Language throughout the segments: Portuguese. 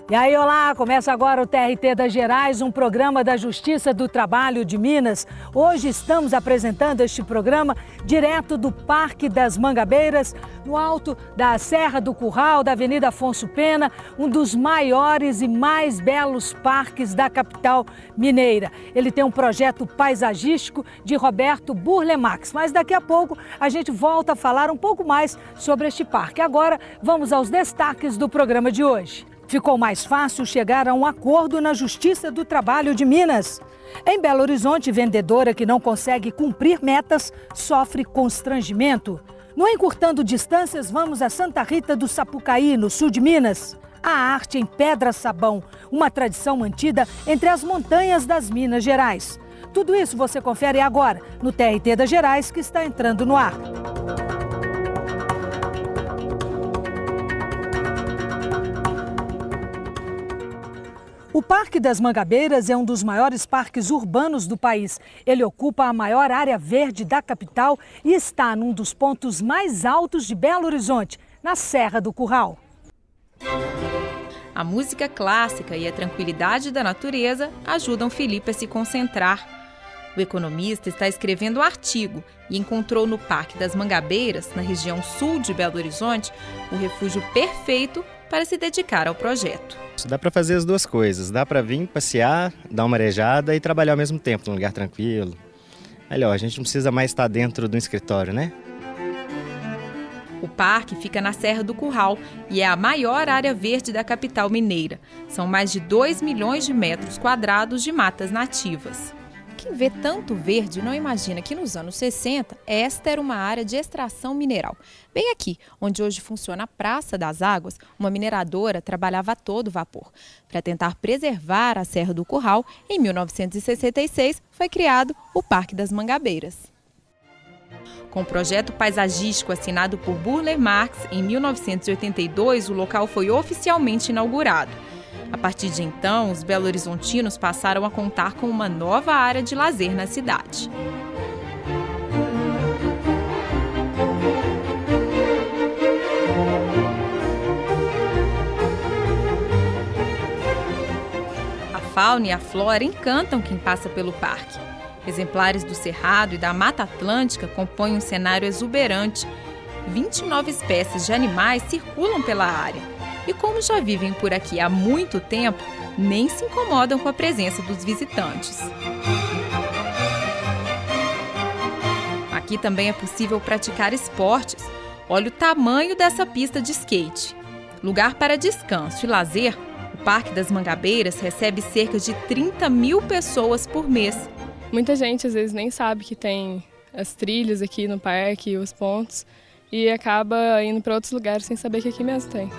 E aí, olá, começa agora o TRT das Gerais, um programa da Justiça do Trabalho de Minas. Hoje estamos apresentando este programa direto do Parque das Mangabeiras, no alto da Serra do Curral, da Avenida Afonso Pena, um dos maiores e mais belos parques da capital mineira. Ele tem um projeto paisagístico de Roberto Burlemax, mas daqui a pouco a gente volta a falar um pouco mais sobre este parque. Agora, vamos aos destaques do programa de hoje. Ficou mais fácil chegar a um acordo na Justiça do Trabalho de Minas. Em Belo Horizonte, vendedora que não consegue cumprir metas sofre constrangimento. No Encurtando Distâncias, vamos a Santa Rita do Sapucaí, no sul de Minas. A arte em pedra-sabão, uma tradição mantida entre as montanhas das Minas Gerais. Tudo isso você confere agora no TRT das Gerais, que está entrando no ar. O Parque das Mangabeiras é um dos maiores parques urbanos do país. Ele ocupa a maior área verde da capital e está num dos pontos mais altos de Belo Horizonte, na Serra do Curral. A música clássica e a tranquilidade da natureza ajudam Felipe a se concentrar. O economista está escrevendo um artigo e encontrou no Parque das Mangabeiras, na região sul de Belo Horizonte, o refúgio perfeito para se dedicar ao projeto. Dá para fazer as duas coisas, dá para vir passear, dar uma arejada e trabalhar ao mesmo tempo, num lugar tranquilo. Melhor, a gente não precisa mais estar dentro do escritório, né? O parque fica na Serra do Curral e é a maior área verde da capital mineira. São mais de 2 milhões de metros quadrados de matas nativas. Quem vê tanto verde não imagina que nos anos 60 esta era uma área de extração mineral. Bem aqui, onde hoje funciona a Praça das Águas, uma mineradora trabalhava a todo vapor. Para tentar preservar a Serra do Curral, em 1966 foi criado o Parque das Mangabeiras. Com o projeto paisagístico assinado por Burlemax, em 1982 o local foi oficialmente inaugurado. A partir de então, os belo-horizontinos passaram a contar com uma nova área de lazer na cidade. A fauna e a flora encantam quem passa pelo parque. Exemplares do Cerrado e da Mata Atlântica compõem um cenário exuberante. 29 espécies de animais circulam pela área. E como já vivem por aqui há muito tempo, nem se incomodam com a presença dos visitantes. Aqui também é possível praticar esportes. Olha o tamanho dessa pista de skate. Lugar para descanso e lazer, o Parque das Mangabeiras recebe cerca de 30 mil pessoas por mês. Muita gente às vezes nem sabe que tem as trilhas aqui no parque, os pontos, e acaba indo para outros lugares sem saber que aqui mesmo tem.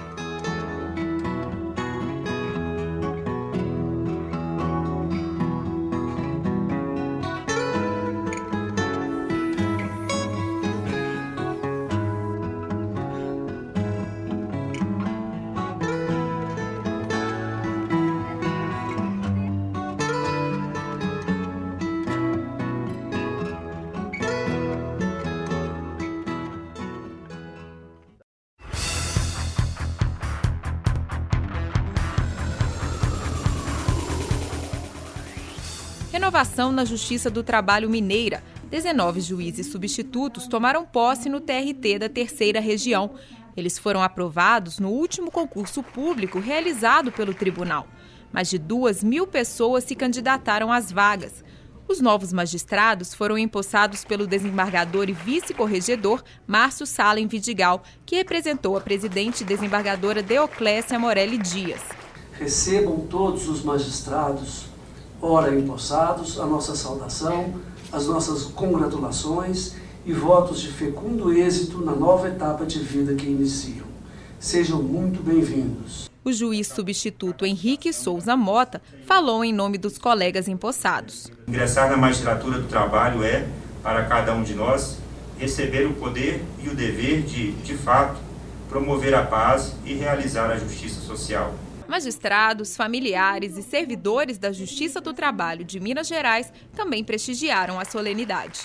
Renovação na Justiça do Trabalho mineira. 19 juízes substitutos tomaram posse no TRT da Terceira Região. Eles foram aprovados no último concurso público realizado pelo tribunal. Mais de 2.000 pessoas se candidataram às vagas. Os novos magistrados foram empossados pelo desembargador e vice-corregedor Márcio Salem Vidigal, que representou a presidente desembargadora Deoclécia Morelli Dias. Recebam todos os magistrados ora empossados, a nossa saudação, as nossas congratulações e votos de fecundo êxito na nova etapa de vida que iniciam. Sejam muito bem-vindos. O juiz substituto Henrique Souza Mota falou em nome dos colegas empossados. Ingressar na magistratura do trabalho é, para cada um de nós, receber o poder e o dever de fato, promover a paz e realizar a justiça social. Magistrados, familiares e servidores da Justiça do Trabalho de Minas Gerais também prestigiaram a solenidade.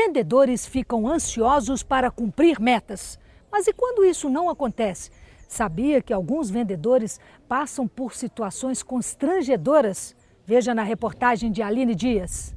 vendedores ficam ansiosos para cumprir metas. Mas e quando isso não acontece? Sabia que alguns vendedores passam por situações constrangedoras? Veja na reportagem de Aline Dias.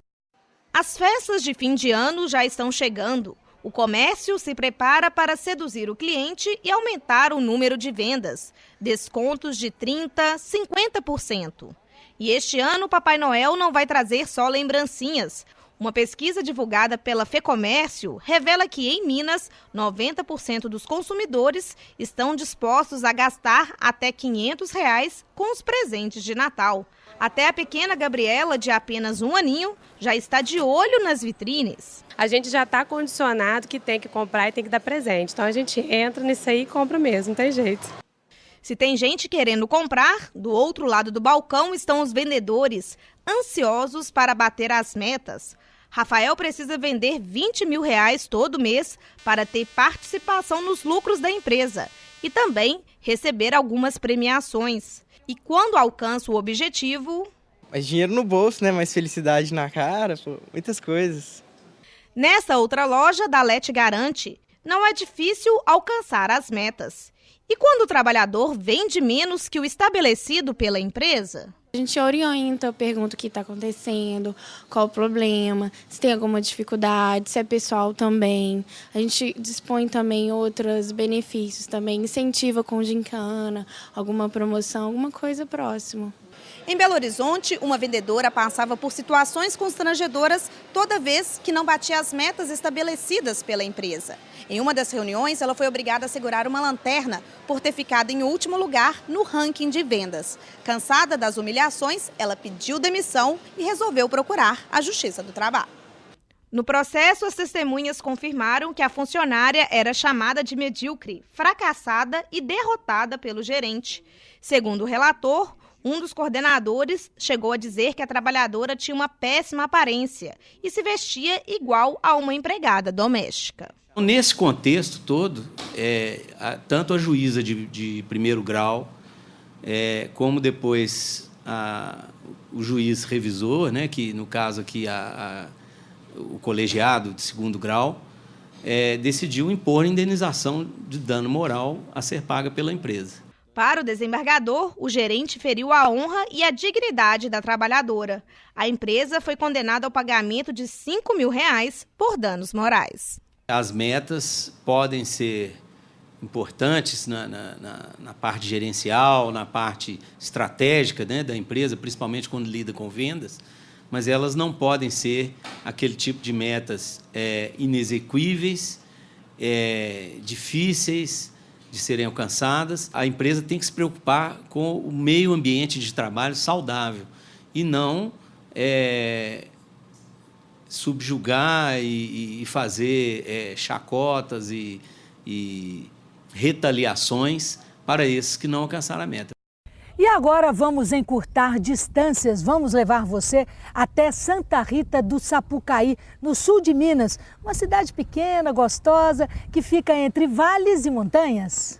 As festas de fim de ano já estão chegando. O comércio se prepara para seduzir o cliente e aumentar o número de vendas. Descontos de 30%, 50%. E este ano, Papai Noel não vai trazer só lembrancinhas. Uma pesquisa divulgada pela FEComércio revela que, em Minas, 90% dos consumidores estão dispostos a gastar até R$ 500 com os presentes de Natal. Até a pequena Gabriela, de apenas 1 aninho, já está de olho nas vitrines. A gente já está condicionado que tem que comprar e tem que dar presente. Então a gente entra nisso aí e compra mesmo, não tem jeito. Se tem gente querendo comprar, do outro lado do balcão estão os vendedores, ansiosos para bater as metas. Rafael precisa vender R$20 mil todo mês para ter participação nos lucros da empresa e também receber algumas premiações. E quando alcança o objetivo... Mais dinheiro no bolso, né? Mais felicidade na cara, muitas coisas. Nessa outra loja, Dalete garante, não é difícil alcançar as metas. E quando o trabalhador vende menos que o estabelecido pela empresa? A gente orienta, pergunta o que está acontecendo, qual o problema, se tem alguma dificuldade, se é pessoal também. A gente dispõe também outros benefícios também, incentiva com gincana, alguma promoção, alguma coisa próxima. Em Belo Horizonte, uma vendedora passava por situações constrangedoras toda vez que não batia as metas estabelecidas pela empresa. Em uma das reuniões, ela foi obrigada a segurar uma lanterna por ter ficado em último lugar no ranking de vendas. Cansada das humilhações, ela pediu demissão e resolveu procurar a Justiça do Trabalho. No processo, as testemunhas confirmaram que a funcionária era chamada de medíocre, fracassada e derrotada pelo gerente. Segundo o relator, um dos coordenadores chegou a dizer que a trabalhadora tinha uma péssima aparência e se vestia igual a uma empregada doméstica. Nesse contexto todo, tanto a juíza de primeiro grau, como depois o juiz revisor, né, que no caso aqui o colegiado de segundo grau, decidiu impor indenização de dano moral a ser paga pela empresa. Para o desembargador, o gerente feriu a honra e a dignidade da trabalhadora. A empresa foi condenada ao pagamento de R$5 mil por danos morais. As metas podem ser importantes na parte gerencial, na parte estratégica, né, da empresa, principalmente quando lida com vendas, mas elas não podem ser aquele tipo de metas inexequíveis, difíceis de serem alcançadas. A empresa tem que se preocupar com o meio ambiente de trabalho saudável e não subjugar e fazer chacotas e retaliações para esses que não alcançaram a meta. E agora vamos encurtar distâncias, vamos levar você até Santa Rita do Sapucaí, no sul de Minas, uma cidade pequena, gostosa, que fica entre vales e montanhas.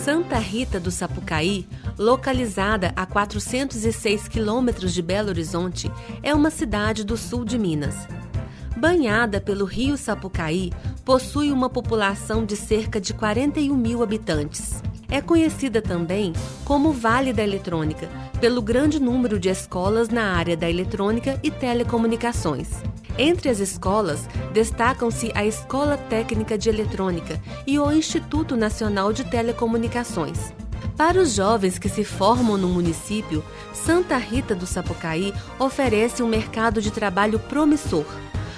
Santa Rita do Sapucaí, localizada a 406 quilômetros de Belo Horizonte, é uma cidade do sul de Minas. Banhada pelo rio Sapucaí, possui uma população de cerca de 41 mil habitantes. É conhecida também como Vale da Eletrônica, pelo grande número de escolas na área da eletrônica e telecomunicações. Entre as escolas, destacam-se a Escola Técnica de Eletrônica e o Instituto Nacional de Telecomunicações. Para os jovens que se formam no município, Santa Rita do Sapucaí oferece um mercado de trabalho promissor.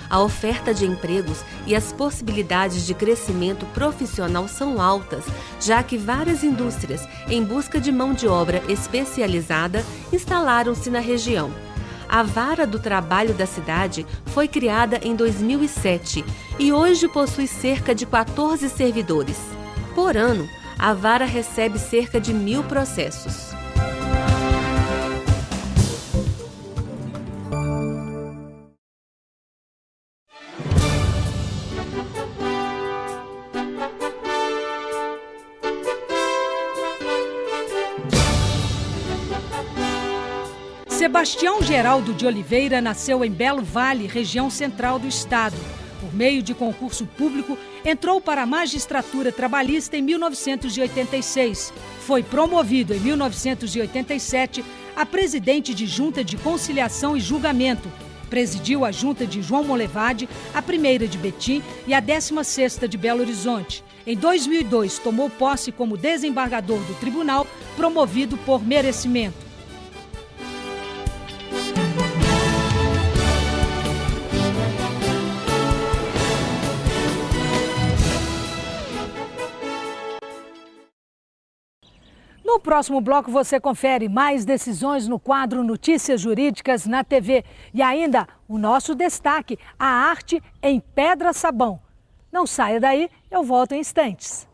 A oferta de empregos e as possibilidades de crescimento profissional são altas, já que várias indústrias, em busca de mão de obra especializada, instalaram-se na região. A Vara do Trabalho da cidade foi criada em 2007 e hoje possui cerca de 14 servidores. Por ano, a Vara recebe cerca de 1.000 processos. Sebastião Geraldo de Oliveira nasceu em Belo Vale, região central do estado. Por meio de concurso público, entrou para a magistratura trabalhista em 1986. Foi promovido em 1987 a presidente de Junta de Conciliação e Julgamento. Presidiu a Junta de João Molevade, a primeira de Betim e a 16ª de Belo Horizonte. Em 2002, tomou posse como desembargador do tribunal, promovido por merecimento. No próximo bloco você confere mais decisões no quadro Notícias Jurídicas na TV. E ainda o nosso destaque, a arte em pedra-sabão. Não saia daí, eu volto em instantes.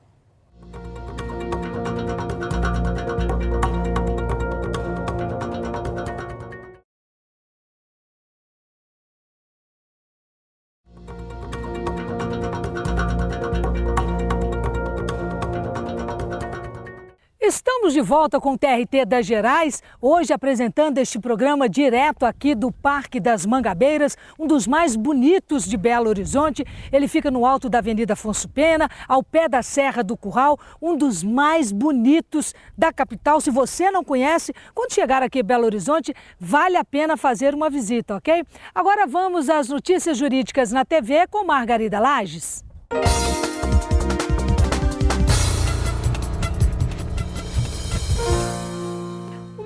Estamos de volta com o TRT das Gerais, hoje apresentando este programa direto aqui do Parque das Mangabeiras, um dos mais bonitos de Belo Horizonte. Ele fica no alto da Avenida Afonso Pena, ao pé da Serra do Curral, um dos mais bonitos da capital. Se você não conhece, quando chegar aqui em Belo Horizonte, vale a pena fazer uma visita, ok? Agora vamos às notícias jurídicas na TV com Margarida Lages.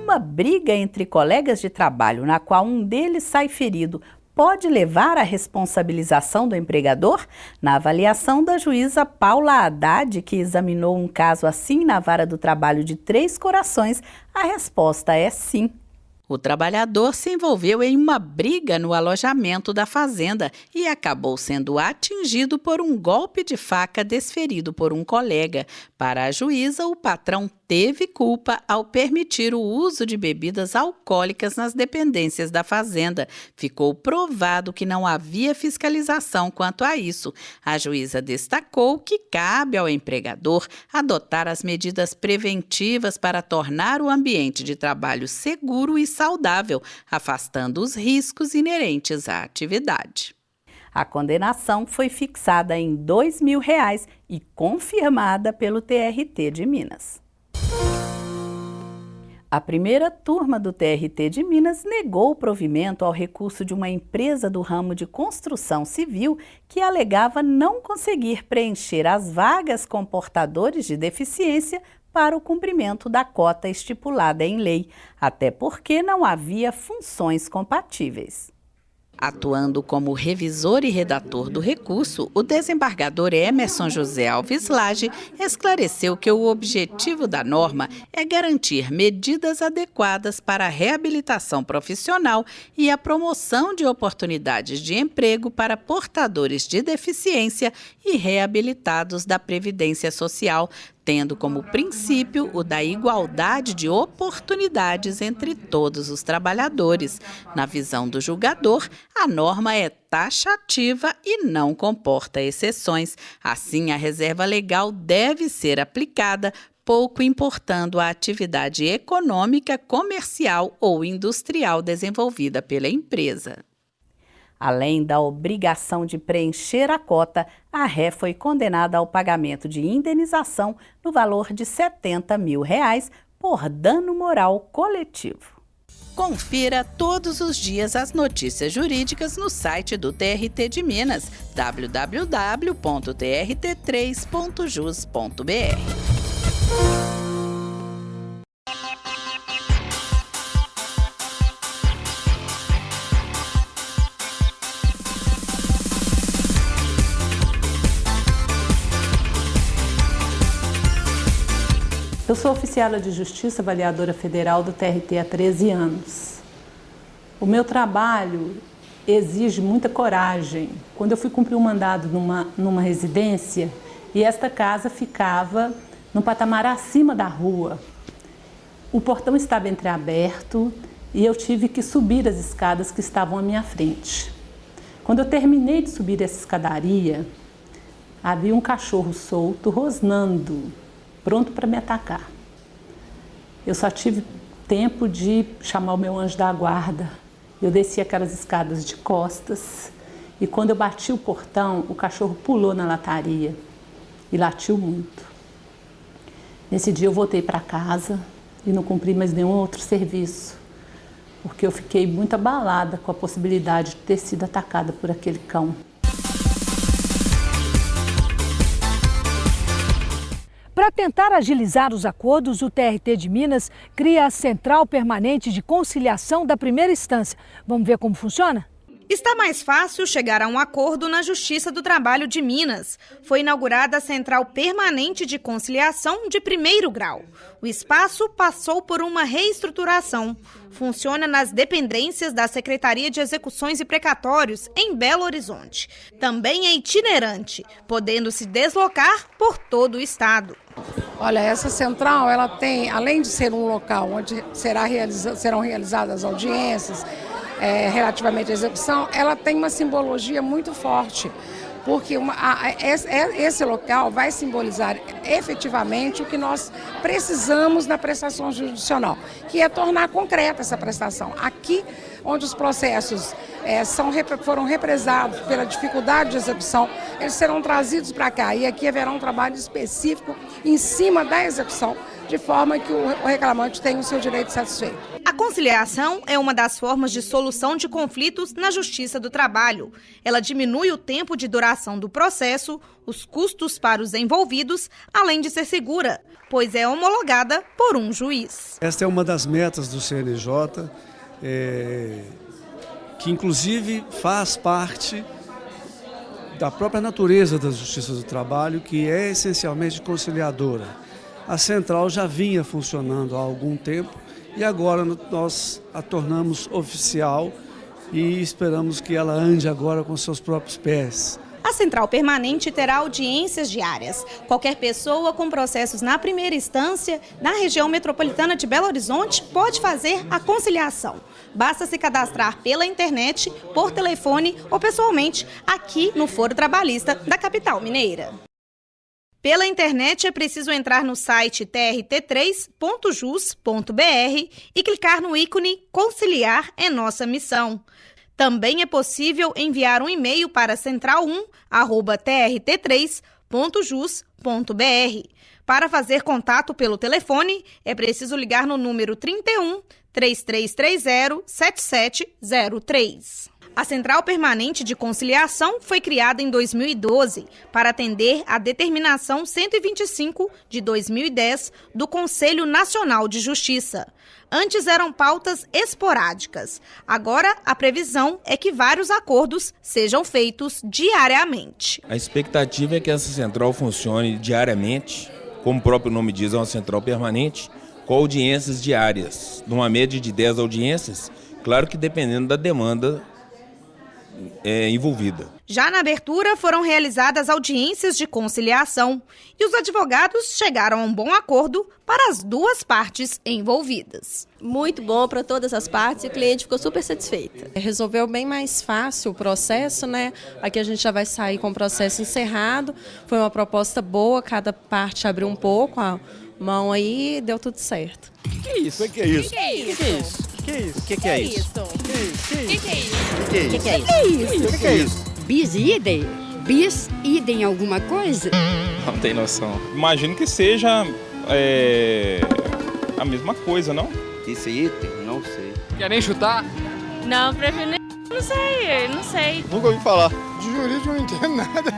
Uma briga entre colegas de trabalho, na qual um deles sai ferido, pode levar à responsabilização do empregador? Na avaliação da juíza Paula Haddad, que examinou um caso assim na Vara do Trabalho de Três Corações, a resposta é sim. O trabalhador se envolveu em uma briga no alojamento da fazenda e acabou sendo atingido por um golpe de faca desferido por um colega. Para a juíza, o patrão teve culpa ao permitir o uso de bebidas alcoólicas nas dependências da fazenda. Ficou provado que não havia fiscalização quanto a isso. A juíza destacou que cabe ao empregador adotar as medidas preventivas para tornar o ambiente de trabalho seguro e saudável, afastando os riscos inerentes à atividade. A condenação foi fixada em R$ 2.000 e confirmada pelo TRT de Minas. A primeira turma do TRT de Minas negou o provimento ao recurso de uma empresa do ramo de construção civil que alegava não conseguir preencher as vagas com portadores de deficiência para o cumprimento da cota estipulada em lei, até porque não havia funções compatíveis. Atuando como revisor e redator do recurso, o desembargador Emerson José Alves Lage esclareceu que o objetivo da norma é garantir medidas adequadas para a reabilitação profissional e a promoção de oportunidades de emprego para portadores de deficiência e reabilitados da Previdência Social, tendo como princípio o da igualdade de oportunidades entre todos os trabalhadores. Na visão do julgador, a norma é taxativa e não comporta exceções. Assim, a reserva legal deve ser aplicada, pouco importando a atividade econômica, comercial ou industrial desenvolvida pela empresa. Além da obrigação de preencher a cota, a ré foi condenada ao pagamento de indenização no valor de R$ 70 mil por dano moral coletivo. Confira todos os dias as notícias jurídicas no site do TRT de Minas, www.trt3.jus.br. Eu sou oficiala de Justiça, avaliadora federal do TRT há 13 anos. O meu trabalho exige muita coragem. Quando eu fui cumprir um mandado numa residência, e esta casa ficava no patamar acima da rua, o portão estava entreaberto e eu tive que subir as escadas que estavam à minha frente. Quando eu terminei de subir essa escadaria, havia um cachorro solto, rosnando, pronto para me atacar. Eu só tive tempo de chamar o meu anjo da guarda. Eu desci aquelas escadas de costas e quando eu bati o portão, o cachorro pulou na lataria e latiu muito. Nesse dia eu voltei para casa e não cumpri mais nenhum outro serviço, porque eu fiquei muito abalada com a possibilidade de ter sido atacada por aquele cão. Para tentar agilizar os acordos, o TRT de Minas cria a Central Permanente de Conciliação da Primeira Instância. Vamos ver como funciona? Está mais fácil chegar a um acordo na Justiça do Trabalho de Minas. Foi inaugurada a Central Permanente de Conciliação de primeiro grau. O espaço passou por uma reestruturação. Funciona nas dependências da Secretaria de Execuções e Precatórios, em Belo Horizonte. Também é itinerante, podendo se deslocar por todo o estado. Olha, essa central, ela tem, além de ser um local onde serão realizadas audiências, relativamente à execução, ela tem uma simbologia muito forte, porque esse local vai simbolizar efetivamente o que nós precisamos na prestação jurisdicional, que é tornar concreta essa prestação. Aqui, onde os processos foram represados pela dificuldade de execução, eles serão trazidos para cá e aqui haverá um trabalho específico em cima da execução, de forma que o reclamante tenha o seu direito satisfeito. A conciliação é uma das formas de solução de conflitos na Justiça do Trabalho. Ela diminui o tempo de duração do processo, os custos para os envolvidos, além de ser segura, pois é homologada por um juiz. Esta é uma das metas do CNJ, que inclusive faz parte da própria natureza da Justiça do Trabalho, que é essencialmente conciliadora. A central já vinha funcionando há algum tempo e agora nós a tornamos oficial e esperamos que ela ande agora com seus próprios pés. A Central Permanente terá audiências diárias. Qualquer pessoa com processos na primeira instância, na região metropolitana de Belo Horizonte, pode fazer a conciliação. Basta se cadastrar pela internet, por telefone ou pessoalmente aqui no Foro Trabalhista da capital mineira. Pela internet é preciso entrar no site trt3.jus.br e clicar no ícone Conciliar é Nossa Missão. Também é possível enviar um e-mail para central1@trt3.jus.br. Para fazer contato pelo telefone, é preciso ligar no número 31 3330 7703. A Central Permanente de Conciliação foi criada em 2012 para atender à Determinação 125 de 2010 do Conselho Nacional de Justiça. Antes eram pautas esporádicas. Agora, a previsão é que vários acordos sejam feitos diariamente. A expectativa é que essa central funcione diariamente, como o próprio nome diz, é uma central permanente, com audiências diárias, numa média de 10 audiências, claro que dependendo da demanda envolvida. Já na abertura foram realizadas audiências de conciliação e os advogados chegaram a um bom acordo para as duas partes envolvidas. Muito bom para todas as partes e o cliente ficou super satisfeito. Resolveu bem mais fácil o processo, né? Aqui a gente já vai sair com o processo encerrado. Foi uma proposta boa, cada parte abriu um pouco a mão aí e deu tudo certo. Que é isso? Que é isso? Que é isso? Que é isso? Que é isso? Que é isso? Bis idem? Bis idem alguma coisa? Não tem noção. Imagino que seja a mesma coisa, não? Esse item? Não sei. Quer nem chutar? Não, prefiro nem... Não sei. Nunca ouvi falar. De jurídico eu não entendo nada.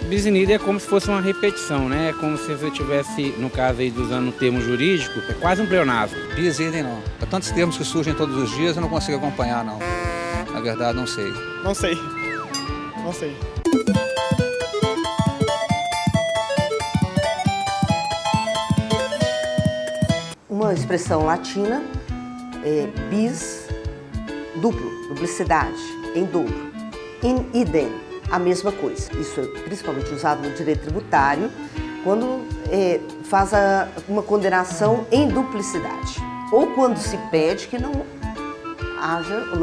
Bis in idem é como se fosse uma repetição, né? É como se você estivesse, no caso aí, usando um termo jurídico, é quase um pleonasmo. Bis in idem não. Há tantos termos que surgem todos os dias, eu não consigo acompanhar, não. Na verdade, não sei. Não sei. Não sei. Uma expressão latina é bis, duplo, duplicidade, em dobro. In idem, a mesma coisa. Isso é principalmente usado no direito tributário, quando faz uma condenação em duplicidade. Ou quando se pede que não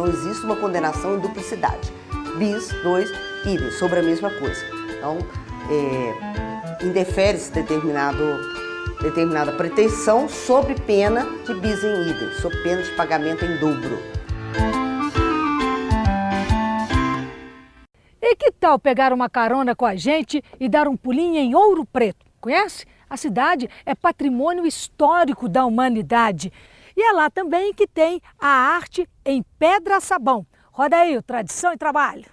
exista uma condenação em duplicidade. Bis, dois, idem, sobre a mesma coisa. Então, indefere-se determinado determinada pretensão sob pena de bis in idem, sob pena de pagamento em dobro. E que tal pegar uma carona com a gente e dar um pulinho em Ouro Preto? Conhece? A cidade é patrimônio histórico da humanidade. E é lá também que tem a arte em pedra-sabão. Roda aí o Tradição e Trabalho.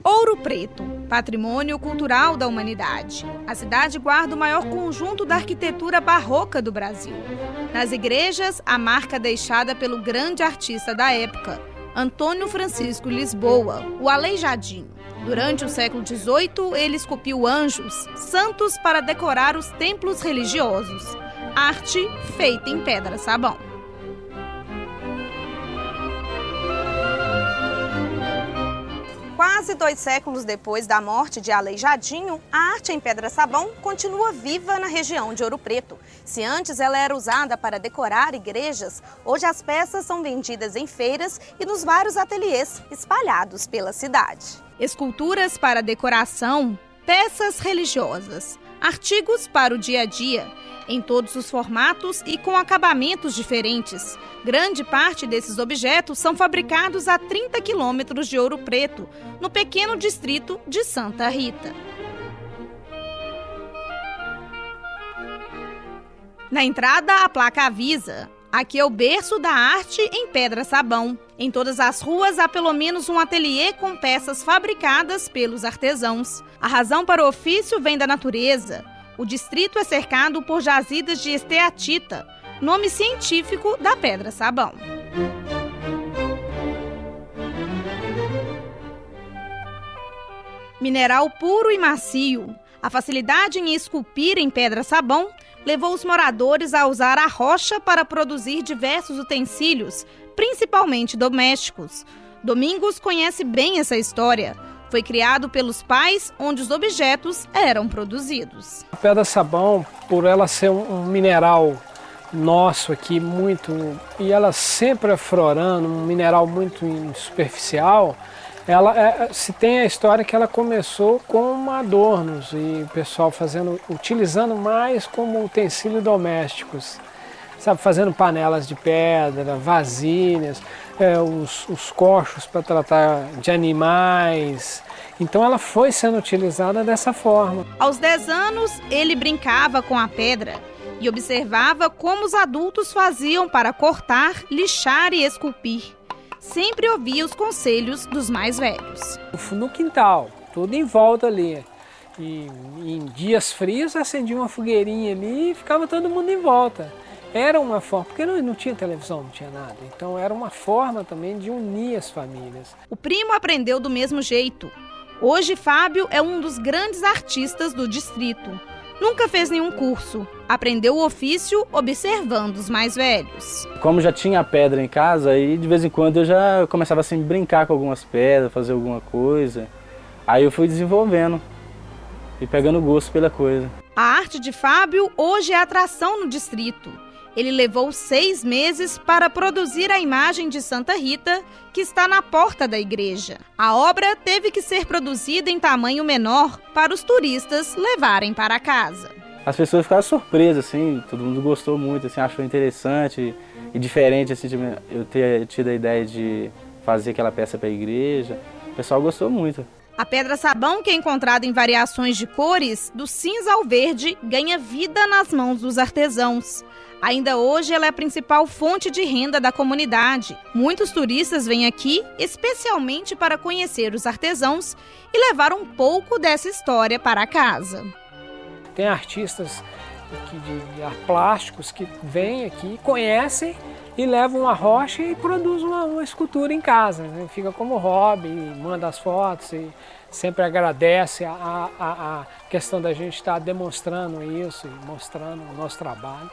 Ouro Preto, patrimônio cultural da humanidade. A cidade guarda o maior conjunto da arquitetura barroca do Brasil. Nas igrejas, a marca deixada pelo grande artista da época, Antônio Francisco Lisboa, o Aleijadinho. Durante o século XVIII, ele esculpiu anjos, santos para decorar os templos religiosos. Arte feita em pedra-sabão. Quase 2 séculos depois da morte de Aleijadinho, a arte em pedra-sabão continua viva na região de Ouro Preto. Se antes ela era usada para decorar igrejas, hoje as peças são vendidas em feiras e nos vários ateliês espalhados pela cidade. Esculturas para decoração, peças religiosas, artigos para o dia a dia, em todos os formatos e com acabamentos diferentes. Grande parte desses objetos são fabricados a 30 quilômetros de Ouro Preto, no pequeno distrito de Santa Rita. Na entrada, a placa avisa: aqui é o berço da arte em pedra-sabão. Em todas as ruas há pelo menos um ateliê com peças fabricadas pelos artesãos. A razão para o ofício vem da natureza. O distrito é cercado por jazidas de esteatita, nome científico da pedra-sabão. Mineral puro e macio, a facilidade em esculpir em pedra-sabão levou os moradores a usar a rocha para produzir diversos utensílios, principalmente domésticos. Domingos conhece bem essa história. Foi criado pelos pais, onde os objetos eram produzidos. A pedra-sabão, por ela ser um mineral nosso aqui, e ela sempre aflorando, um mineral muito superficial, se tem a história que ela começou com adornos e o pessoal utilizando mais como utensílios domésticos, sabe, fazendo panelas de pedra, vasilhas, os cochos para tratar de animais. Então ela foi sendo utilizada dessa forma. Aos 10 anos, ele brincava com a pedra e observava como os adultos faziam para cortar, lixar e esculpir. Sempre ouvia os conselhos dos mais velhos. No quintal, tudo em volta ali. E em dias frios acendia uma fogueirinha ali e ficava todo mundo em volta. Era uma forma, porque não tinha televisão, não tinha nada. Então era uma forma também de unir as famílias. O primo aprendeu do mesmo jeito. Hoje Fábio é um dos grandes artistas do distrito. Nunca fez nenhum curso. Aprendeu o ofício observando os mais velhos. Como já tinha pedra em casa, aí de vez em quando eu já começava assim, a brincar com algumas pedras, fazer alguma coisa. Aí eu fui desenvolvendo e pegando gosto pela coisa. A arte de Fábio hoje é atração no distrito. Ele levou 6 meses para produzir a imagem de Santa Rita, que está na porta da igreja. A obra teve que ser produzida em tamanho menor para os turistas levarem para casa. As pessoas ficaram surpresas, assim, todo mundo gostou muito, assim, achou interessante e diferente, assim, eu ter tido a ideia de fazer aquela peça para a igreja. O pessoal gostou muito. A pedra-sabão, que é encontrada em variações de cores, do cinza ao verde, ganha vida nas mãos dos artesãos. Ainda hoje, ela é a principal fonte de renda da comunidade. Muitos turistas vêm aqui, especialmente para conhecer os artesãos e levar um pouco dessa história para casa. Tem artistas de plásticos que vêm aqui, conhecem e levam a rocha e produzem uma escultura em casa, né? Fica como hobby, manda as fotos e sempre agradece a questão da gente estar demonstrando isso e mostrando o nosso trabalho.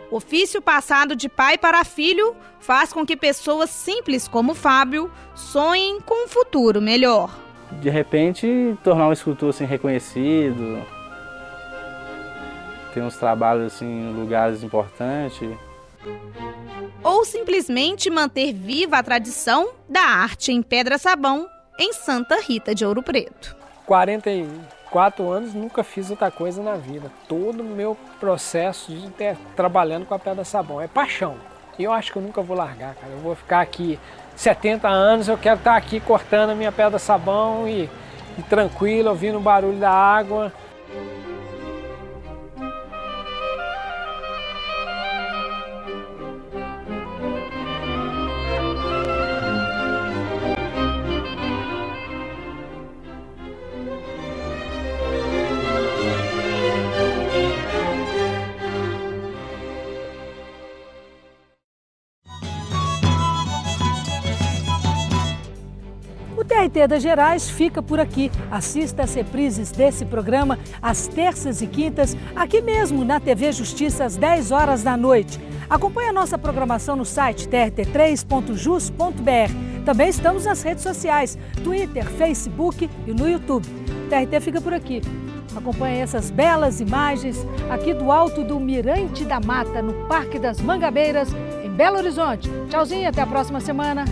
Ofício passado de pai para filho faz com que pessoas simples como Fábio sonhem com um futuro melhor. De repente, tornar um escultor assim, reconhecido, ter uns trabalhos assim, em lugares importantes. Ou simplesmente manter viva a tradição da arte em pedra-sabão em Santa Rita de Ouro Preto. 44 anos, nunca fiz outra coisa na vida. Todo o meu processo de trabalhando com a pedra-sabão é paixão. E eu acho que eu nunca vou largar, cara. Eu vou ficar aqui 70 anos, eu quero estar aqui cortando a minha pedra-sabão e tranquilo, ouvindo o barulho da água. O TRT das Gerais fica por aqui. Assista às reprises desse programa às terças e quintas, aqui mesmo na TV Justiça, às 10 horas da noite. Acompanhe a nossa programação no site trt3.jus.br. Também estamos nas redes sociais, Twitter, Facebook e no YouTube. O TRT fica por aqui. Acompanhe essas belas imagens aqui do alto do Mirante da Mata, no Parque das Mangabeiras, em Belo Horizonte. Tchauzinho, até a próxima semana.